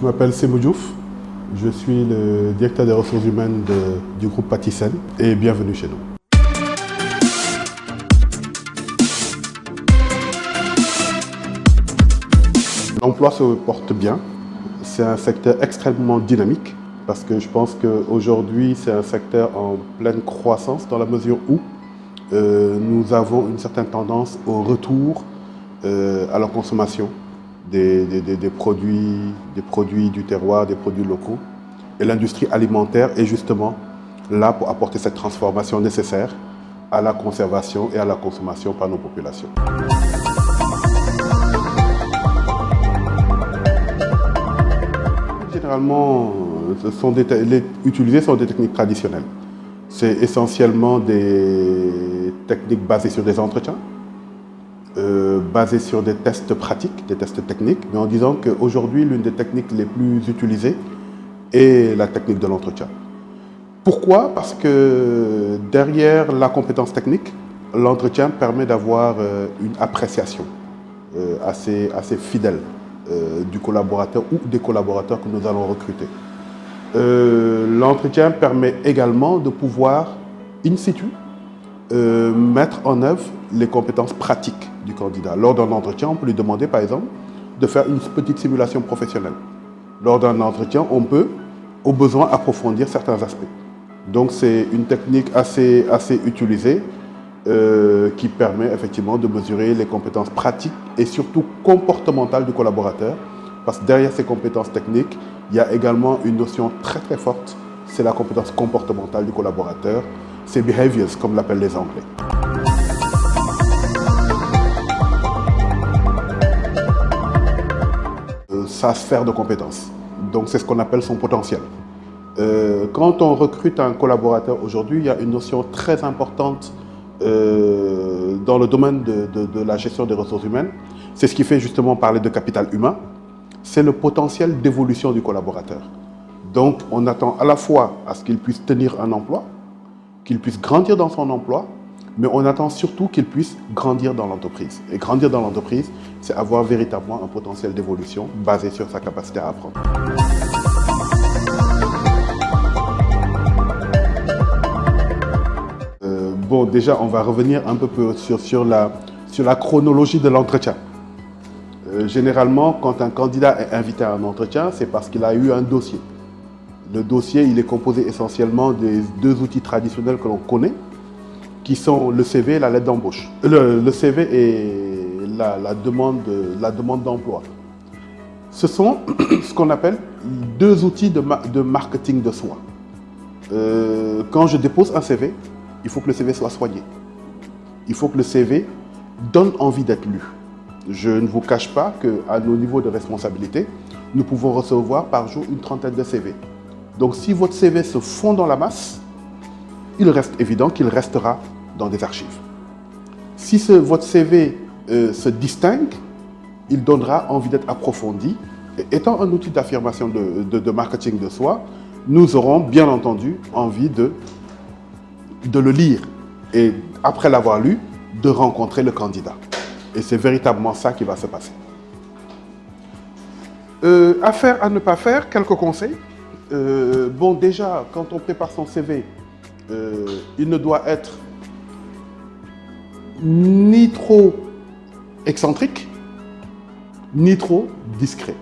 Je m'appelle Semou Diouf, je suis le directeur des ressources humaines du groupe Patisen et bienvenue chez nous. L'emploi se porte bien, c'est un secteur extrêmement dynamique parce que je pense qu'aujourd'hui c'est un secteur en pleine croissance dans la mesure où nous avons une certaine tendance au retour à la consommation des produits du terroir, des produits locaux. Et l'industrie alimentaire est justement là pour apporter cette transformation nécessaire à la conservation et à la consommation par nos populations. Généralement, les utilisées sont des techniques traditionnelles. C'est essentiellement des techniques basées sur des entretiens, basées sur des tests pratiques, des tests techniques, mais en disant qu'aujourd'hui, l'une des techniques les plus utilisées est la technique de l'entretien. Pourquoi? Parce que derrière la compétence technique, l'entretien permet d'avoir une appréciation assez fidèle du collaborateur ou des collaborateurs que nous allons recruter. L'entretien permet également de pouvoir, in situ, mettre en œuvre les compétences pratiques du candidat. Lors d'un entretien, on peut lui demander, par exemple, de faire une petite simulation professionnelle. Lors d'un entretien, on peut, au besoin, approfondir certains aspects. Donc, c'est une technique assez utilisée qui permet effectivement de mesurer les compétences pratiques et surtout comportementales du collaborateur. Parce que derrière ces compétences techniques, il y a également une notion très forte, c'est la compétence comportementale du collaborateur. C'est behaviors, comme l'appellent les Anglais. Sa sphère de compétences. Donc c'est ce qu'on appelle son potentiel. Quand on recrute un collaborateur aujourd'hui, il y a une notion très importante dans le domaine de la gestion des ressources humaines. C'est ce qui fait justement parler de capital humain. C'est le potentiel d'évolution du collaborateur. Donc on attend à la fois à ce qu'il puisse tenir un emploi, qu'il puisse grandir dans son emploi, mais on attend surtout qu'il puisse grandir dans l'entreprise. Et grandir dans l'entreprise, c'est avoir véritablement un potentiel d'évolution basé sur sa capacité à apprendre. Bon, déjà, on va revenir un peu sur la chronologie de l'entretien. Généralement, quand un candidat est invité à un entretien, c'est parce qu'il a eu un dossier. Le dossier, il est composé essentiellement des deux outils traditionnels que l'on connaît, qui sont le CV et la lettre d'embauche. Le CV et la demande d'emploi. Ce sont ce qu'on appelle deux outils de marketing de soi. Quand je dépose un CV, il faut que le CV soit soigné. Il faut que le CV donne envie d'être lu. Je ne vous cache pas qu'à nos niveaux de responsabilité, nous pouvons recevoir par jour une trentaine de CV. Donc si votre CV se fond dans la masse, il reste évident qu'il restera dans des archives. Si votre CV se distingue, il donnera envie d'être approfondi. Et étant un outil d'affirmation de marketing de soi, nous aurons bien entendu envie de le lire. Et après l'avoir lu, de rencontrer le candidat. Et c'est véritablement ça qui va se passer. À faire, à ne pas faire, quelques conseils. Bon, déjà, quand on prépare son CV, il ne doit être ni trop excentrique, ni trop discret.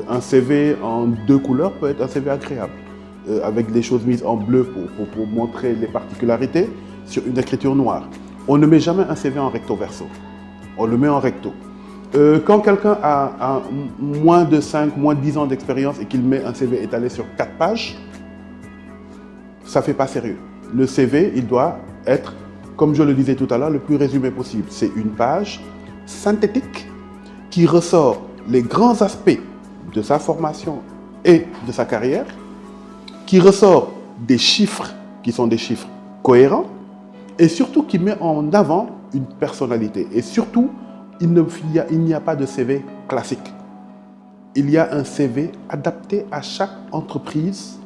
Un CV en deux couleurs peut être un CV agréable, avec des choses mises en bleu pour montrer les particularités sur une écriture noire. On ne met jamais un CV en recto verso, on le met en recto. Quand quelqu'un a moins de 5, moins de 10 ans d'expérience et qu'il met un CV étalé sur 4 pages, ça ne fait pas sérieux. Le CV, il doit être, comme je le disais tout à l'heure, le plus résumé possible. C'est une page synthétique qui ressort les grands aspects de sa formation et de sa carrière, qui ressort des chiffres qui sont des chiffres cohérents et surtout qui met en avant une personnalité. Et surtout, il n'y a pas de CV classique. Il y a un CV adapté à chaque entreprise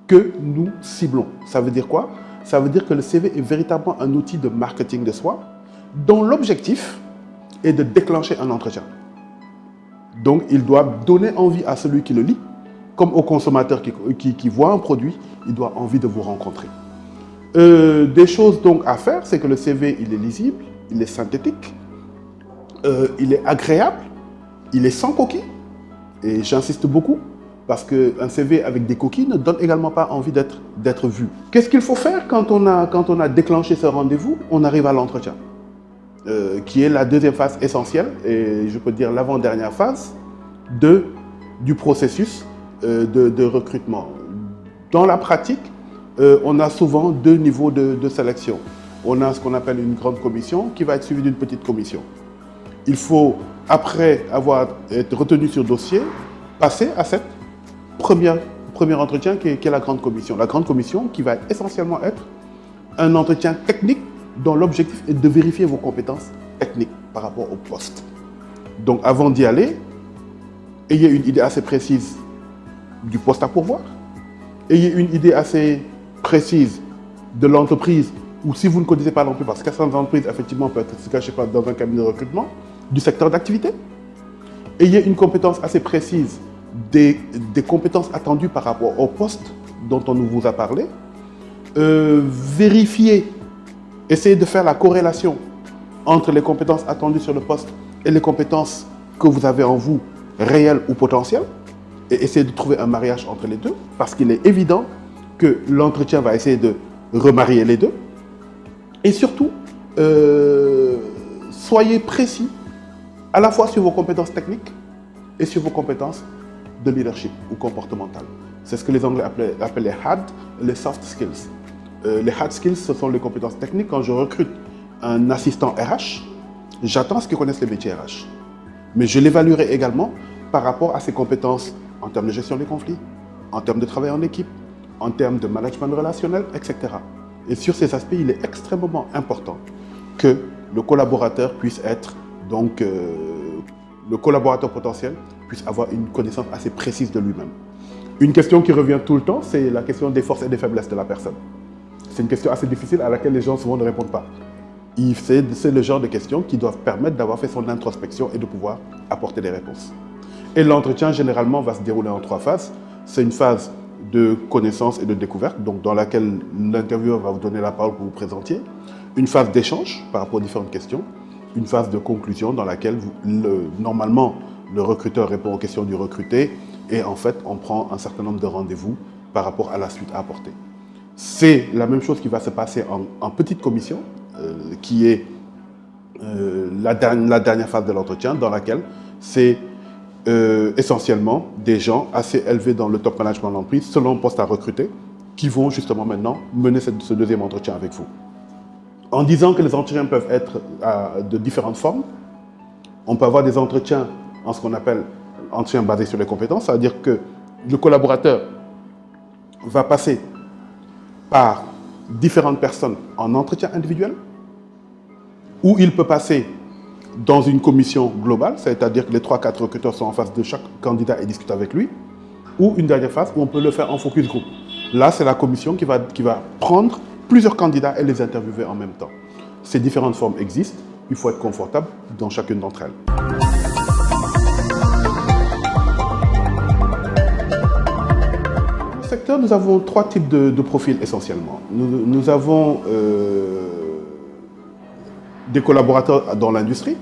que nous ciblons. Ça veut dire quoi? Ça veut dire que le CV est véritablement un outil de marketing de soi dont l'objectif est de déclencher un entretien. Donc, il doit donner envie à celui qui le lit, comme au consommateur qui voit un produit, il doit avoir envie de vous rencontrer. Des choses donc à faire, c'est que le CV, il est lisible, il est synthétique, il est agréable, il est sans coquilles. Et j'insiste beaucoup, parce qu'un CV avec des coquilles ne donne également pas envie d'être vu. Qu'est-ce qu'il faut faire quand on a déclenché ce rendez-vous? On arrive à l'entretien, qui est la deuxième phase essentielle, et je peux dire l'avant-dernière phase du processus de recrutement. Dans la pratique, on a souvent deux niveaux de sélection. On a ce qu'on appelle une grande commission qui va être suivie d'une petite commission. Il faut, après avoir été retenu sur dossier, passer à cette premier entretien qui est la grande commission. La grande commission qui va essentiellement être un entretien technique dont l'objectif est de vérifier vos compétences techniques par rapport au poste. Donc avant d'y aller, ayez une idée assez précise du poste à pourvoir, ayez une idée assez précise de l'entreprise, ou si vous ne connaissez pas l'entreprise, parce que certaines entreprises effectivement peuvent se cacher dans un cabinet de recrutement, du secteur d'activité. Ayez une compétence assez précise des compétences attendues par rapport au poste dont on vous a parlé. Vérifiez, essayez de faire la corrélation entre les compétences attendues sur le poste et les compétences que vous avez en vous, réelles ou potentielles, et essayez de trouver un mariage entre les deux, parce qu'il est évident que l'entretien va essayer de remarier les deux. Et surtout, soyez précis à la fois sur vos compétences techniques et sur vos compétences de leadership ou comportementales. C'est ce que les Anglais appellent les hard et les soft skills. Les hard skills, ce sont les compétences techniques. Quand je recrute un assistant RH, j'attends ce qu'il connaisse les métiers RH. Mais je l'évaluerai également par rapport à ses compétences en termes de gestion des conflits, en termes de travail en équipe, en termes de management relationnel, etc. Et sur ces aspects, il est extrêmement important que le collaborateur puisse être, donc, le collaborateur potentiel puisse avoir une connaissance assez précise de lui-même. Une question qui revient tout le temps, c'est la question des forces et des faiblesses de la personne. C'est une question assez difficile à laquelle les gens souvent ne répondent pas. C'est le genre de questions qui doivent permettre d'avoir fait son introspection et de pouvoir apporter des réponses. Et l'entretien, généralement, va se dérouler en 3 phases. C'est une phase de connaissance et de découverte, donc dans laquelle l'intervieweur va vous donner la parole pour vous présenter. Une phase d'échange par rapport aux différentes questions. Une phase de conclusion dans laquelle, normalement, le recruteur répond aux questions du recruté et en fait, on prend un certain nombre de rendez-vous par rapport à la suite à apporter. C'est la même chose qui va se passer en petite commission, qui est la dernière phase de l'entretien, dans laquelle c'est essentiellement des gens assez élevés dans le top management de l'entreprise, selon le poste à recruter, qui vont justement maintenant mener ce deuxième entretien avec vous. En disant que les entretiens peuvent être de différentes formes, on peut avoir des entretiens en ce qu'on appelle entretien basé sur les compétences, c'est-à-dire que le collaborateur va passer par différentes personnes en entretien individuel, ou il peut passer dans une commission globale, c'est-à-dire que les 3-4 recruteurs sont en face de chaque candidat et discutent avec lui, ou une dernière phase où on peut le faire en focus group. Là, c'est la commission qui va prendre plusieurs candidats et les interviewer en même temps. Ces différentes formes existent, il faut être confortable dans chacune d'entre elles. Dans le secteur, nous avons 3 types de profils essentiellement. Nous avons des collaborateurs dans l'industrie,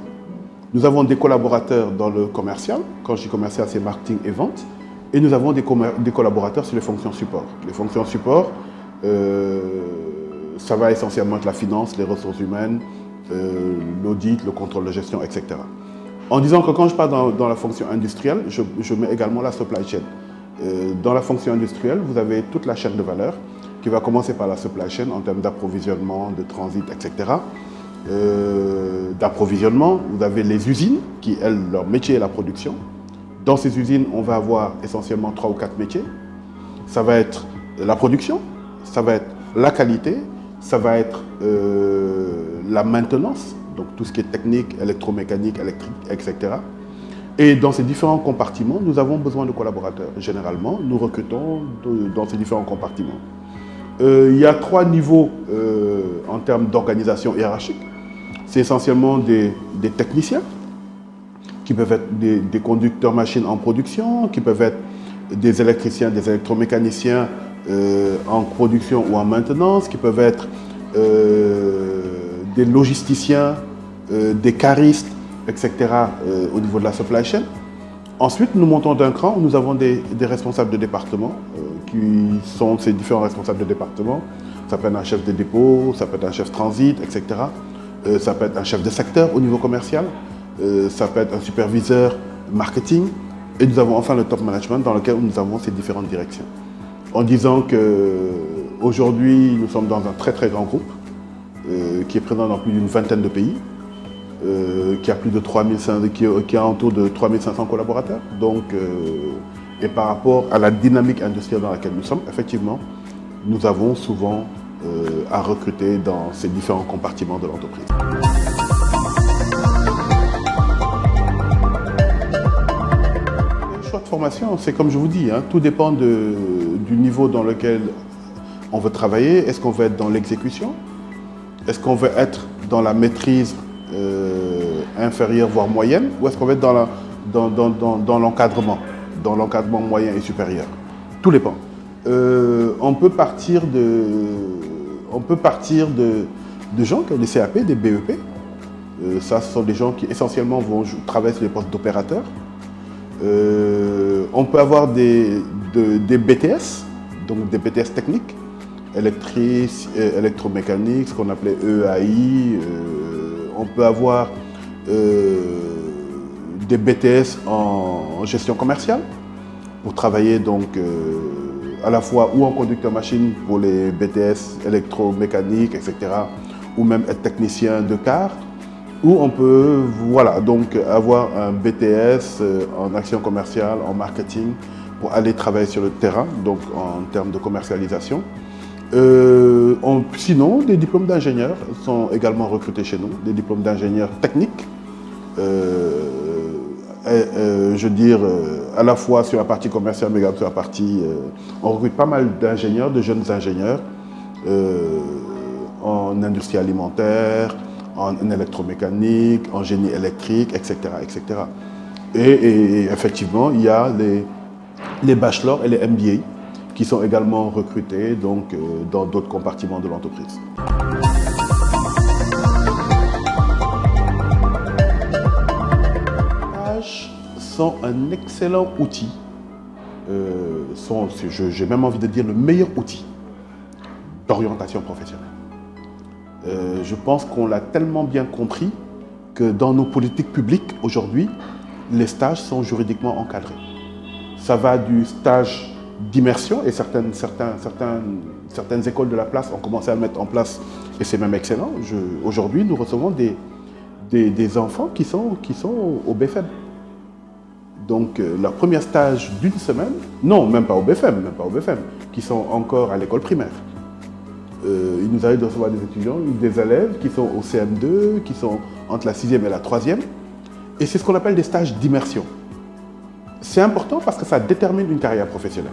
nous avons des collaborateurs dans le commercial, quand je dis commercial, c'est marketing et vente, et nous avons des collaborateurs sur les fonctions support. Les fonctions support, ça va essentiellement être la finance, les ressources humaines, l'audit, le contrôle de gestion, etc. En disant que quand je parle dans la fonction industrielle, je mets également la supply chain. Dans la fonction industrielle, vous avez toute la chaîne de valeur qui va commencer par la supply chain en termes d'approvisionnement, de transit, etc. D'approvisionnement, vous avez les usines qui, elles, leur métier est la production. Dans ces usines, on va avoir essentiellement 3 ou 4 métiers. Ça va être la production, ça va être la qualité, ça va être la maintenance, donc tout ce qui est technique, électromécanique, électrique, etc. Et dans ces différents compartiments, nous avons besoin de collaborateurs. Généralement, nous recrutons dans ces différents compartiments. Il y a 3 niveaux en termes d'organisation hiérarchique. C'est essentiellement des techniciens, qui peuvent être des conducteurs machines en production, qui peuvent être des électriciens, des électromécaniciens en production ou en maintenance, qui peuvent être des logisticiens, des caristes, etc. Au niveau de la supply chain. Ensuite, nous montons d'un cran, nous avons des responsables de département qui sont ces différents responsables de département. Ça peut être un chef de dépôt, ça peut être un chef transit, etc. Ça peut être un chef de secteur au niveau commercial, ça peut être un superviseur marketing. Et nous avons enfin le top management dans lequel nous avons ces différentes directions. En disant qu'aujourd'hui, nous sommes dans un très très grand groupe qui est présent dans plus d'une vingtaine de pays, qui a plus de 3500, qui a autour de 3500 collaborateurs. Donc, et par rapport à la dynamique industrielle dans laquelle nous sommes, effectivement, nous avons souvent à recruter dans ces différents compartiments de l'entreprise. Le choix de formation, c'est comme je vous dis, hein, tout dépend du niveau dans lequel on veut travailler. Est-ce qu'on veut être dans l'exécution? Est-ce qu'on veut être dans la maîtrise inférieure, voire moyenne? Ou est-ce qu'on veut être dans l'encadrement moyen et supérieur? Tout dépend. On peut partir de gens qui ont des CAP, des BEP. Ça, ce sont des gens qui essentiellement vont travailler sur les postes d'opérateurs. On peut avoir des BTS, donc des BTS techniques, électromécanique, ce qu'on appelait EAI. On peut avoir des BTS en gestion commerciale pour travailler donc à la fois ou en conducteur machine pour les BTS électromécanique, etc. ou même être technicien de car. Ou on peut donc avoir un BTS en action commerciale, en marketing, pour aller travailler sur le terrain, donc en termes de commercialisation. Sinon, des diplômes d'ingénieurs sont également recrutés chez nous, des diplômes d'ingénieurs techniques, je veux dire, à la fois sur la partie commerciale, mais également sur la partie... on recrute pas mal d'ingénieurs, de jeunes ingénieurs, en industrie alimentaire, en électromécanique, en génie électrique, etc. etc. Et effectivement, il y a les bachelors et les MBA qui sont également recrutés donc, dans d'autres compartiments de l'entreprise. Les stages sont un excellent outil, j'ai même envie de dire le meilleur outil d'orientation professionnelle. Je pense qu'on l'a tellement bien compris que dans nos politiques publiques aujourd'hui, les stages sont juridiquement encadrés. Ça va du stage d'immersion et certaines écoles de la place ont commencé à le mettre en place et c'est même excellent. Aujourd'hui, nous recevons des enfants qui sont au BFM. Donc leur premier stage d'une semaine, non, même pas au BFM, qui sont encore à l'école primaire. Il nous arrive de recevoir des étudiants, des élèves qui sont au CM2, qui sont entre la 6e et la 3e. Et c'est ce qu'on appelle des stages d'immersion. C'est important parce que ça détermine une carrière professionnelle.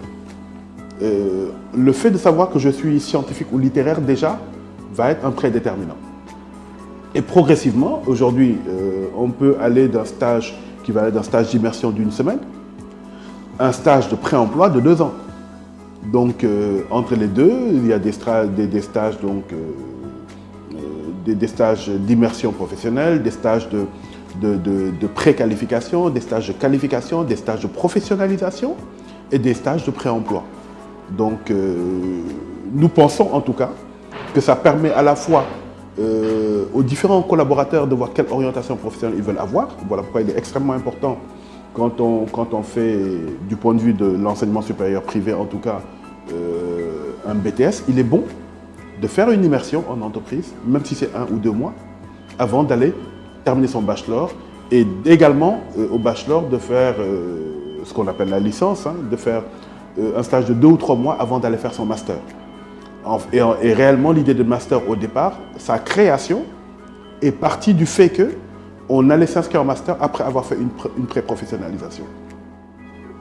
Le fait de savoir que je suis scientifique ou littéraire déjà va être un prédéterminant. Et progressivement, aujourd'hui, on peut aller d'un stage qui va aller d'un stage d'immersion d'une semaine, un stage de pré-emploi de 2 ans. Donc, entre les deux, il y a des stages d'immersion professionnelle, des stages de préqualification, des stages de qualification, des stages de professionnalisation et des stages de pré-emploi. Donc, nous pensons en tout cas que ça permet à la fois aux différents collaborateurs de voir quelle orientation professionnelle ils veulent avoir. Voilà pourquoi il est extrêmement important quand on fait, du point de vue de l'enseignement supérieur privé en tout cas, un BTS, il est bon de faire une immersion en entreprise, même si c'est 1 ou 2 mois, avant d'aller terminer son bachelor et également au bachelor de faire ce qu'on appelle la licence, hein, de faire un stage de 2 ou 3 mois avant d'aller faire son master. Et réellement, l'idée de master au départ, sa création est partie du fait qu'on allait s'inscrire en master après avoir fait une pré-professionnalisation.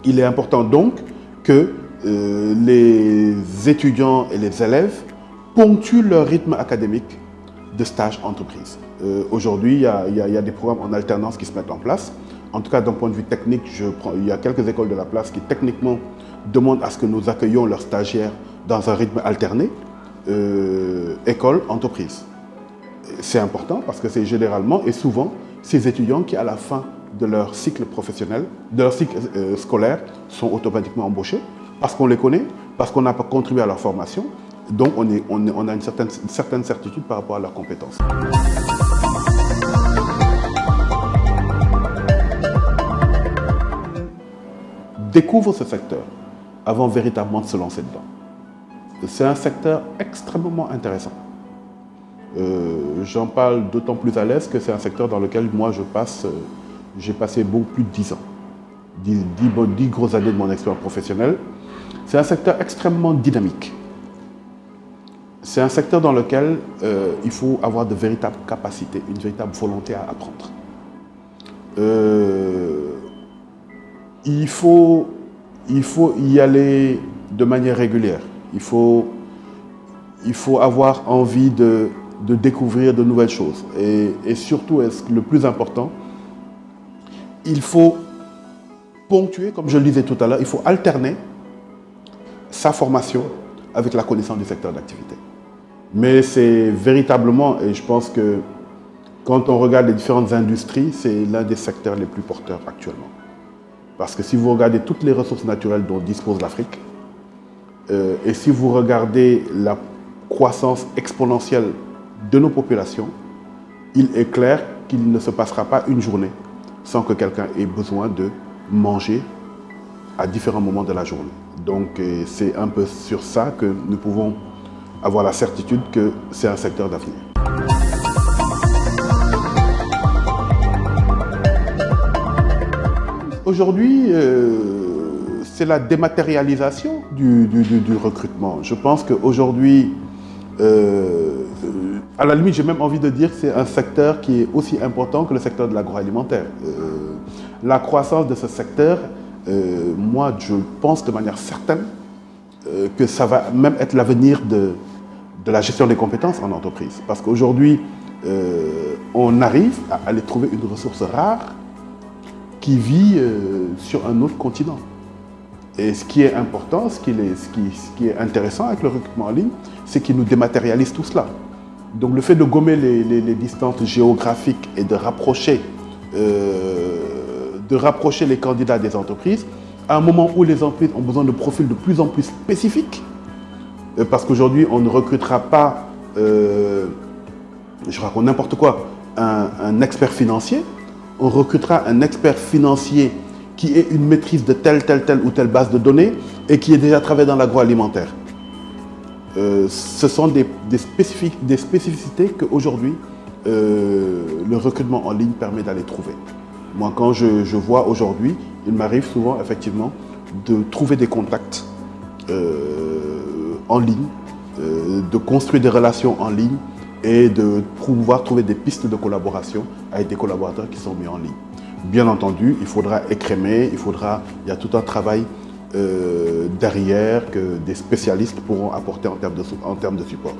Il est important donc que les étudiants et les élèves ponctuent leur rythme académique de stage entreprise. Aujourd'hui, il y a des programmes en alternance qui se mettent en place. en tout cas d'un point de vue technique, il y a quelques écoles de la place qui techniquement demandent à ce que nous accueillions leurs stagiaires dans un rythme alterné, école, entreprise. C'est important parce que c'est généralement et souvent ces étudiants qui, à la fin de leur cycle professionnel, de leur cycle scolaire, sont automatiquement embauchés parce qu'on les connaît, parce qu'on a contribué à leur formation. Donc on a une certaine certitude par rapport à leurs compétences. Découvre ce secteur avant véritablement de se lancer dedans. C'est un secteur extrêmement intéressant. J'en parle d'autant plus à l'aise que c'est un secteur dans lequel moi j'ai passé beaucoup plus de 10 ans. 10 grosses années de mon expérience professionnelle. C'est un secteur extrêmement dynamique. C'est un secteur dans lequel il faut avoir de véritables capacités, une véritable volonté à apprendre. Il faut y aller de manière régulière. Il faut avoir envie de découvrir de nouvelles choses. Et surtout, le plus important, il faut ponctuer, comme je le disais tout à l'heure, il faut alterner sa formation avec la connaissance du secteur d'activité. Mais c'est véritablement, et je pense que quand on regarde les différentes industries, c'est l'un des secteurs les plus porteurs actuellement. Parce que si vous regardez toutes les ressources naturelles dont dispose l'Afrique, et si vous regardez la croissance exponentielle de nos populations, il est clair qu'il ne se passera pas une journée sans que quelqu'un ait besoin de manger à différents moments de la journée. Donc c'est un peu sur ça que nous pouvons avoir la certitude que c'est un secteur d'avenir. Aujourd'hui, c'est la dématérialisation du recrutement. Je pense qu'aujourd'hui, à la limite, j'ai même envie de dire que c'est un secteur qui est aussi important que le secteur de l'agroalimentaire. La croissance de ce secteur, moi, je pense de manière certaine que ça va même être l'avenir de la gestion des compétences en entreprise. Parce qu'aujourd'hui, on arrive à aller trouver une ressource rare qui vit sur un autre continent. Et ce qui est important, ce qui est intéressant avec le recrutement en ligne, c'est qu'il nous dématérialise tout cela. Donc le fait de gommer les distances géographiques et de rapprocher les candidats des entreprises, à un moment où les entreprises ont besoin de profils de plus en plus spécifiques, parce qu'aujourd'hui on ne recrutera pas, je raconte n'importe quoi, un expert financier, on recrutera un expert financier qui ait une maîtrise de telle ou telle base de données et qui ait déjà travaillé dans l'agroalimentaire. Ce sont des spécificités qu'aujourd'hui, le recrutement en ligne permet d'aller trouver. Moi, quand je vois aujourd'hui, il m'arrive souvent, effectivement, de trouver des contacts en ligne, de construire des relations en ligne et de pouvoir trouver des pistes de collaboration avec des collaborateurs qui sont mis en ligne. Bien entendu, il faudra écrémer, il y a tout un travail derrière que des spécialistes pourront apporter en termes de support.